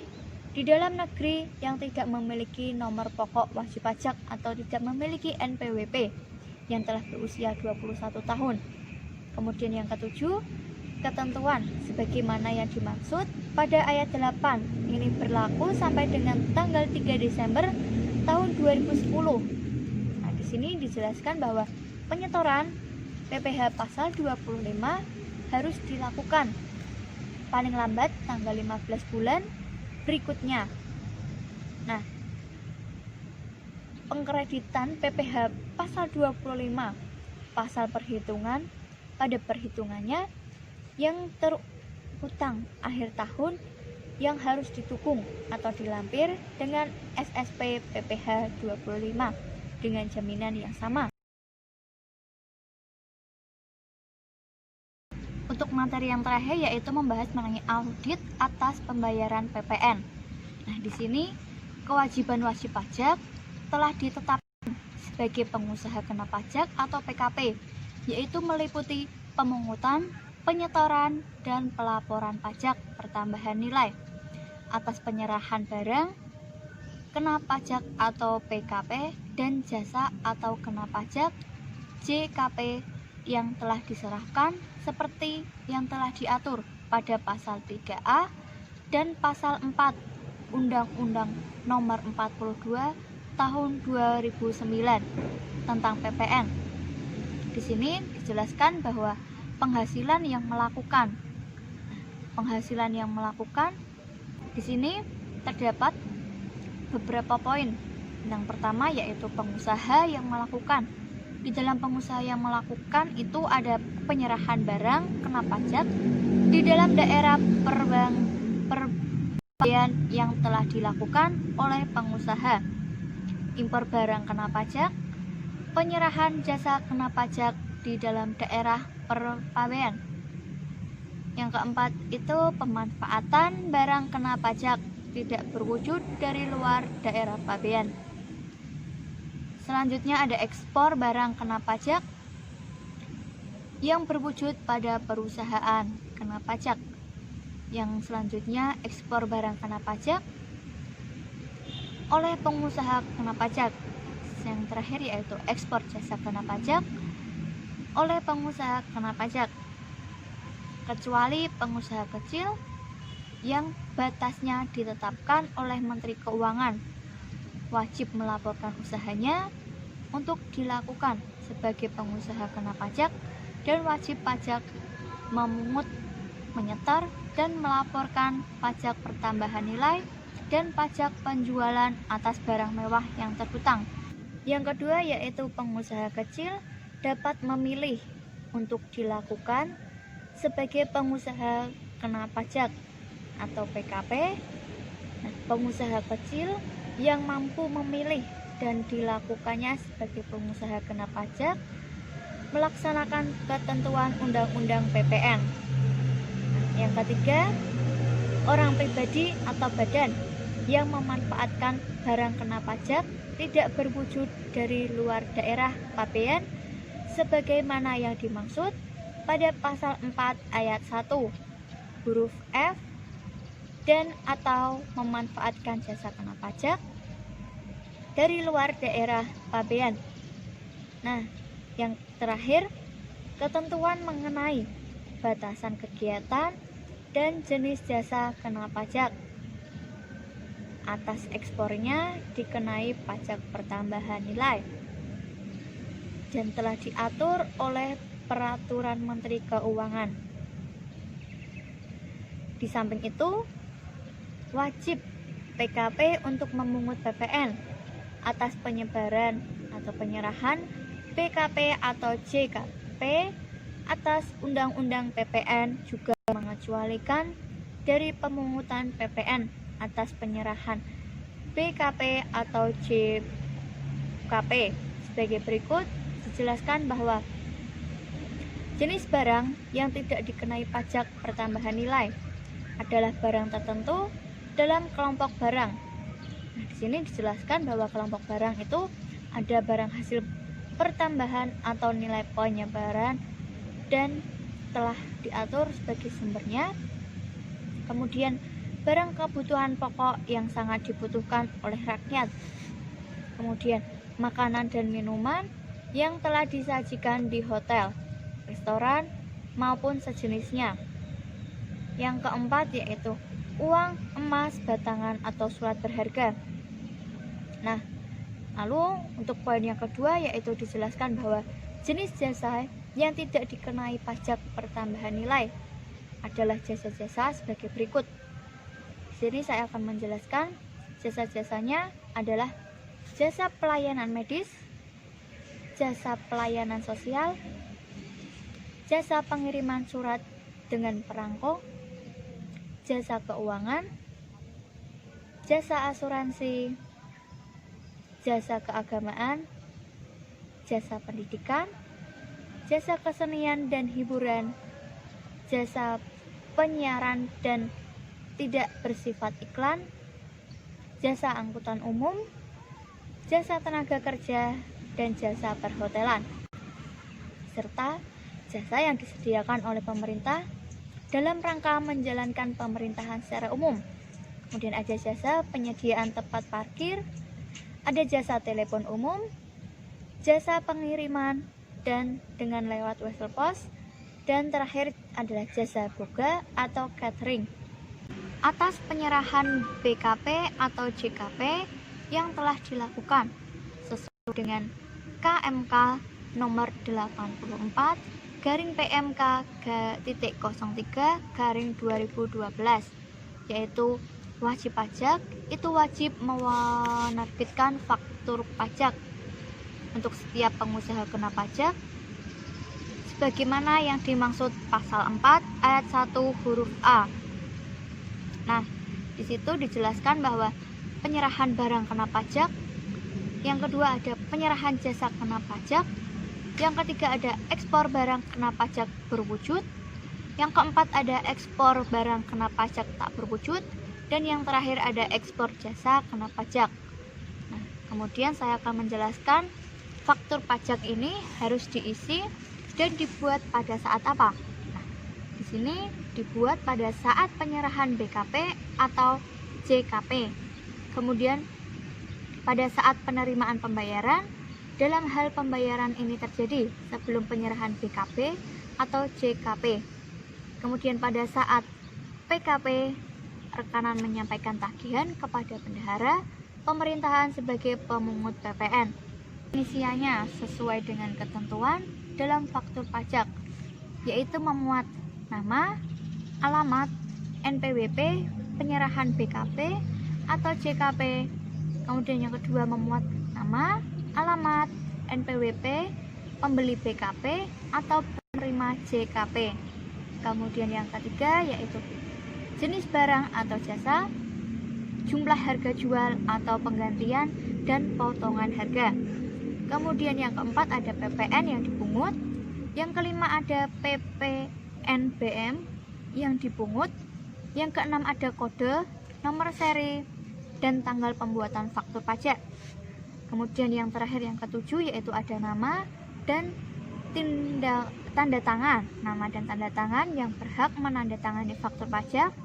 di dalam negeri yang tidak memiliki nomor pokok wajib pajak atau tidak memiliki NPWP yang telah berusia 21 tahun. Kemudian yang ketujuh, ketentuan sebagaimana yang dimaksud pada ayat 8 ini berlaku sampai dengan tanggal 3 Desember tahun 2010. Nah, di sini dijelaskan bahwa penyetoran PPh pasal 25 harus dilakukan paling lambat tanggal 15 bulan berikutnya. Nah, pengkreditan PPh pasal 25 pasal perhitungan pada perhitungannya yang terutang akhir tahun yang harus ditukung atau dilampir dengan SSP PPh 25 dengan jaminan yang sama. Untuk materi yang terakhir yaitu membahas mengenai audit atas pembayaran PPN. Nah, di sini kewajiban wajib pajak telah ditetapkan sebagai pengusaha kena pajak atau PKP, yaitu meliputi pemungutan, penyetoran, dan pelaporan pajak pertambahan nilai atas penyerahan barang kena pajak atau PKP dan jasa atau kena pajak JKP yang telah diserahkan seperti yang telah diatur pada pasal 3A dan pasal 4 Undang-Undang Nomor 42 tahun 2009 tentang PPN. Di sini dijelaskan bahwa penghasilan yang melakukan di sini terdapat beberapa poin. Yang pertama yaitu pengusaha yang melakukan. Di dalam pengusaha yang melakukan itu ada penyerahan barang kena pajak di dalam daerah perpabean yang telah dilakukan oleh pengusaha. Impor barang kena pajak, penyerahan jasa kena pajak di dalam daerah perpabean. Yang keempat itu pemanfaatan barang kena pajak tidak berwujud dari luar daerah pabean. Selanjutnya ada ekspor barang kena pajak yang berwujud pada perusahaan kena pajak. Yang selanjutnya ekspor barang kena pajak oleh pengusaha kena pajak. Yang terakhir yaitu ekspor jasa kena pajak oleh pengusaha kena pajak, kecuali pengusaha kecil yang batasnya ditetapkan oleh Menteri Keuangan, wajib melaporkan usahanya untuk dilakukan sebagai pengusaha kena pajak dan wajib pajak memungut, menyetor, dan melaporkan pajak pertambahan nilai dan pajak penjualan atas barang mewah yang terhutang. Yang kedua yaitu pengusaha kecil dapat memilih untuk dilakukan sebagai pengusaha kena pajak atau PKP. Nah, pengusaha kecil yang mampu memilih dan dilakukannya sebagai pengusaha kena pajak melaksanakan ketentuan Undang-Undang PPN. Yang ketiga, orang pribadi atau badan yang memanfaatkan barang kena pajak tidak berwujud dari luar daerah pabean sebagaimana yang dimaksud pada pasal 4 ayat 1 huruf F dan atau memanfaatkan jasa kena pajak dari luar daerah pabean. Nah, yang terakhir, ketentuan mengenai batasan kegiatan dan jenis jasa kena pajak. Atas ekspornya dikenai pajak pertambahan nilai dan telah diatur oleh Peraturan Menteri Keuangan. Di samping itu, wajib PKP untuk memungut PPN atas penyebaran atau penyerahan PKP atau JKP atas Undang-Undang PPN juga mengecualikan dari pemungutan PPN atas penyerahan PKP atau JKP. Sebagai berikut, dijelaskan bahwa jenis barang yang tidak dikenai pajak pertambahan nilai adalah barang tertentu dalam kelompok barang. Nah, di sini dijelaskan bahwa kelompok barang itu ada barang hasil pertambahan atau nilai penyebaran dan telah diatur sebagai sumbernya. Kemudian barang kebutuhan pokok yang sangat dibutuhkan oleh rakyat. Kemudian makanan dan minuman yang telah disajikan di hotel, restoran, maupun sejenisnya. Yang keempat yaitu uang, emas, batangan, atau surat berharga. Nah, lalu untuk poin yang kedua yaitu dijelaskan bahwa jenis jasa yang tidak dikenai pajak pertambahan nilai adalah jasa-jasa sebagai berikut. Di sini saya akan menjelaskan jasa-jasanya adalah jasa pelayanan medis, jasa pelayanan sosial, jasa pengiriman surat dengan perangko, jasa keuangan, jasa asuransi, jasa keagamaan, jasa pendidikan, jasa kesenian dan hiburan, jasa penyiaran dan tidak bersifat iklan, jasa angkutan umum, jasa tenaga kerja, dan jasa perhotelan, serta jasa yang disediakan oleh pemerintah dalam rangka menjalankan pemerintahan secara umum. Kemudian ada jasa penyediaan tempat parkir, ada jasa telepon umum, jasa pengiriman dan dengan lewat wesel pos, dan terakhir adalah jasa boga atau catering. Atas penyerahan BKP atau JKP yang telah dilakukan sesuai dengan KMK nomor 84 garing PMK titik 03 garing 2012, yaitu wajib pajak itu wajib menerbitkan faktur pajak untuk setiap pengusaha kena pajak sebagaimana yang dimaksud pasal 4 ayat 1 huruf A. Nah, di situ dijelaskan bahwa penyerahan barang kena pajak, yang kedua ada penyerahan jasa kena pajak, yang ketiga ada ekspor barang kena pajak berwujud, yang keempat ada ekspor barang kena pajak tak berwujud, dan yang terakhir ada ekspor jasa kena pajak. Nah, kemudian saya akan menjelaskan faktur pajak ini harus diisi dan dibuat pada saat apa. Nah, di sini dibuat pada saat penyerahan BKP atau JKP. Kemudian pada saat penerimaan pembayaran, dalam hal pembayaran ini terjadi sebelum penyerahan BKP atau JKP. Kemudian pada saat PKP, rekanan menyampaikan tagihan kepada bendahara pemerintahan sebagai pemungut PPN. Inisialnya sesuai dengan ketentuan dalam faktur pajak, yaitu memuat nama, alamat, NPWP, penyerahan BKP atau JKP. Kemudian yang kedua memuat nama, alamat, NPWP, pembeli BKP atau penerima JKP. Kemudian yang ketiga yaitu jenis barang atau jasa, jumlah harga jual atau penggantian, dan potongan harga. Kemudian yang keempat ada PPN yang dipungut, yang kelima ada PPNBM yang dipungut, yang keenam ada kode, nomor seri, dan tanggal pembuatan faktur pajak. Kemudian yang terakhir yang ketujuh yaitu ada nama dan tanda tangan. Nama dan tanda tangan yang berhak menandatangani faktur pajak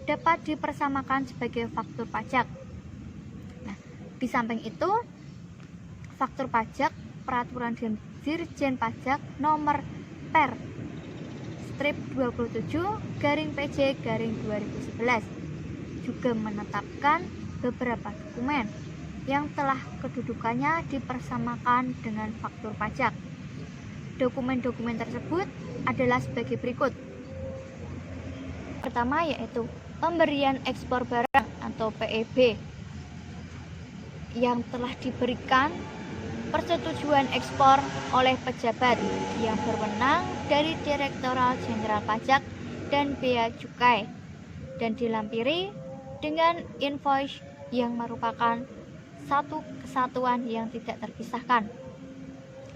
dapat dipersamakan sebagai faktur pajak. Nah, di samping itu faktur pajak peraturan Dirjen Pajak nomor per strip 27 garing PJ garing 2011 juga menetapkan beberapa dokumen yang telah kedudukannya dipersamakan dengan faktur pajak. Dokumen-dokumen tersebut adalah sebagai berikut. Pertama yaitu pemberian ekspor barang atau PEB yang telah diberikan persetujuan ekspor oleh pejabat yang berwenang dari Direktorat Jenderal Pajak dan Bea Cukai dan dilampiri dengan invoice yang merupakan satu kesatuan yang tidak terpisahkan.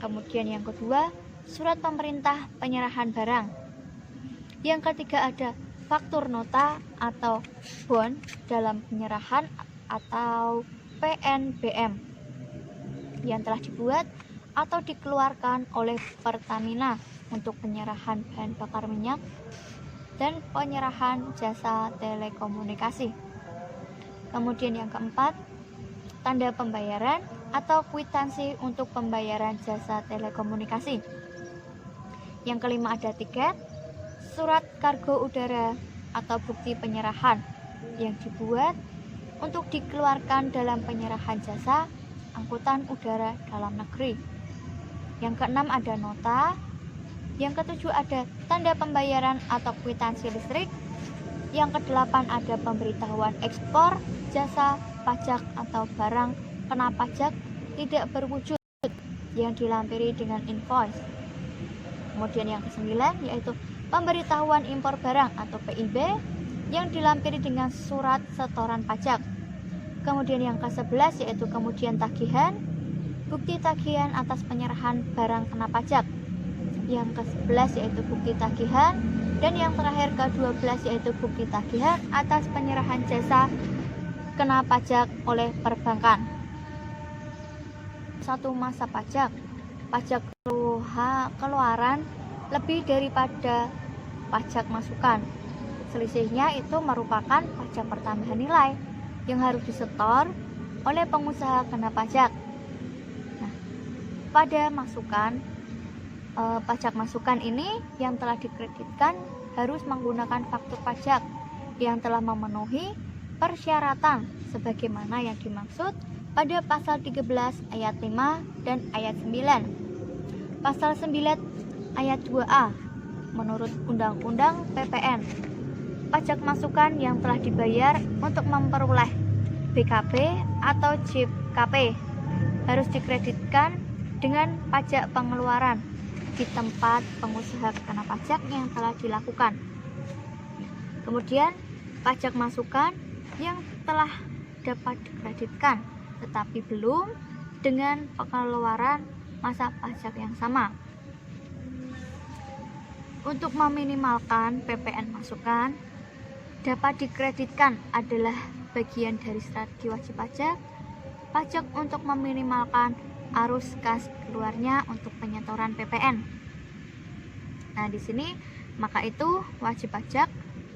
Kemudian yang kedua, surat pemerintah penyerahan barang. Yang ketiga ada faktur nota atau bond dalam penyerahan atau PNBM yang telah dibuat atau dikeluarkan oleh Pertamina untuk penyerahan bahan bakar minyak dan penyerahan jasa telekomunikasi. Kemudian yang keempat, tanda pembayaran atau kwitansi untuk pembayaran jasa telekomunikasi. Yang kelima ada tiket, surat kargo udara atau bukti penyerahan yang dibuat untuk dikeluarkan dalam penyerahan jasa angkutan udara dalam negeri. Yang keenam ada nota. Yang ketujuh ada tanda pembayaran atau kwitansi listrik. Yang kedelapan ada pemberitahuan ekspor jasa pajak atau barang kena pajak tidak berwujud yang dilampiri dengan invoice. Kemudian yang kesembilan yaitu pemberitahuan impor barang atau PIB yang dilampiri dengan surat setoran pajak. Kemudian yang ke-11 yaitu kemudian tagihan, bukti tagihan atas penyerahan barang kena pajak. Yang ke-11 yaitu bukti tagihan, dan yang terakhir ke-12 yaitu bukti tagihan atas penyerahan jasa kena pajak oleh perbankan. Satu masa pajak, pajak keluaran lebih daripada pajak masukan. Selisihnya itu merupakan pajak pertambahan nilai yang harus disetor oleh pengusaha kena pajak. Nah, pada masukan pajak masukan ini yang telah dikreditkan harus menggunakan faktur pajak yang telah memenuhi persyaratan sebagaimana yang dimaksud pada pasal 13 ayat 5 dan ayat 9. Pasal 9 ayat 2A menurut Undang-Undang PPN, pajak masukan yang telah dibayar untuk memperoleh BKP atau JKP harus dikreditkan dengan pajak pengeluaran di tempat pengusaha kena pajak yang telah dilakukan. Kemudian pajak masukan yang telah dapat dikreditkan tetapi belum dengan pengeluaran masa pajak yang sama. Untuk meminimalkan PPN masukan dapat dikreditkan adalah bagian dari strategi wajib pajak. Pajak untuk meminimalkan arus kas keluarnya untuk penyetoran PPN. Nah, di sini maka itu wajib pajak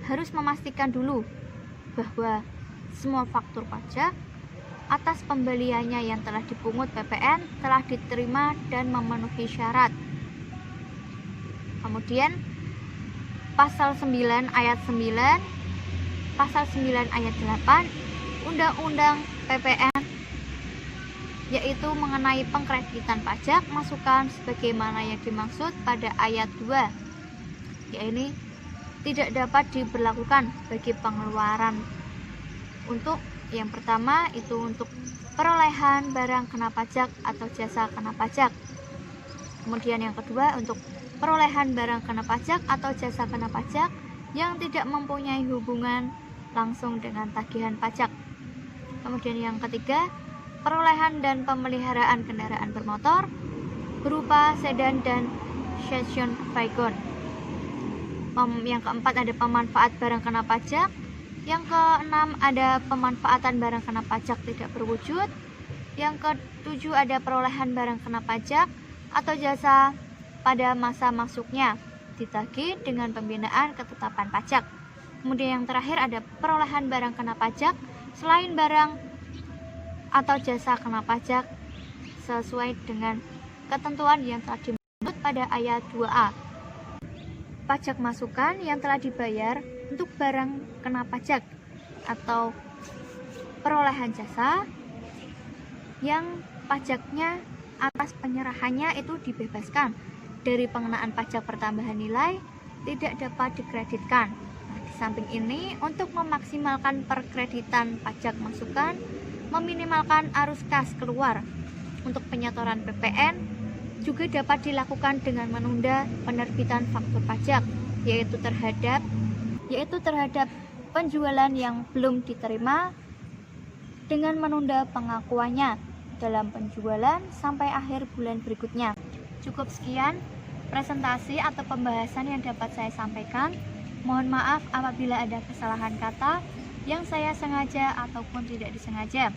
harus memastikan dulu bahwa semua faktur pajak atas pembeliannya yang telah dipungut PPN telah diterima dan memenuhi syarat. Kemudian pasal 9 ayat 9, pasal 9 ayat 8 Undang-Undang PPN yaitu mengenai pengkreditan pajak masukan sebagaimana yang dimaksud pada ayat 2, yaitu tidak dapat diberlakukan bagi pengeluaran untuk yang pertama itu untuk perolehan barang kena pajak atau jasa kena pajak. Kemudian yang kedua untuk perolehan barang kena pajak atau jasa kena pajak yang tidak mempunyai hubungan langsung dengan tagihan pajak. Kemudian yang ketiga, perolehan dan pemeliharaan kendaraan bermotor berupa sedan dan station wagon. Yang keempat ada pemanfaat barang kena pajak. Yang keenam ada pemanfaatan barang kena pajak tidak berwujud. Yang ketujuh ada perolehan barang kena pajak atau jasa pada masa masuknya ditagih dengan pembinaan ketetapan pajak. Kemudian yang terakhir ada perolehan barang kena pajak selain barang atau jasa kena pajak sesuai dengan ketentuan yang telah dimaksud pada ayat 2A. Pajak masukan yang telah dibayar untuk barang kena pajak atau perolehan jasa yang pajaknya atas penyerahannya itu dibebaskan dari pengenaan pajak pertambahan nilai tidak dapat dikreditkan. Di samping ini, untuk memaksimalkan perkreditan pajak masukan, meminimalkan arus kas keluar untuk penyetoran PPN juga dapat dilakukan dengan menunda penerbitan faktur pajak, yaitu terhadap penjualan yang belum diterima dengan menunda pengakuannya dalam penjualan sampai akhir bulan berikutnya. Cukup sekian presentasi atau pembahasan yang dapat saya sampaikan. Mohon maaf apabila ada kesalahan kata yang saya sengaja ataupun tidak disengaja.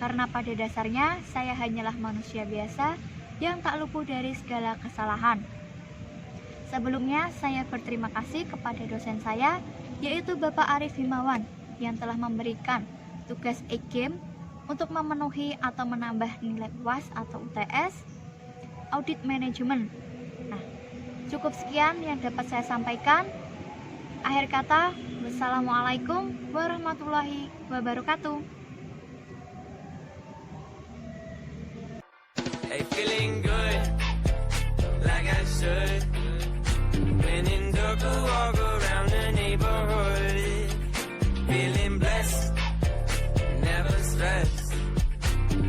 Karena pada dasarnya saya hanyalah manusia biasa yang tak luput dari segala kesalahan. Sebelumnya saya berterima kasih kepada dosen saya, yaitu Bapak Arif Himawan, yang telah memberikan tugas e-game untuk memenuhi atau menambah nilai UAS atau UTS Audit Manajemen. Nah, cukup sekian yang dapat saya sampaikan. Akhir kata, wassalamualaikum warahmatullahi wabarakatuh.
Hey, feeling good, like I should. When in dark, I walk around the neighborhood. Feeling blessed, never stressed.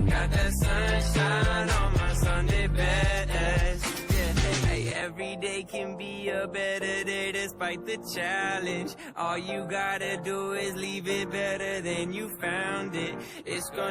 Got that sunshine on my Sunday best. Yeah, hey, every day can be a better day despite the challenge. All you gotta do is leave it better than you found it. It's gonna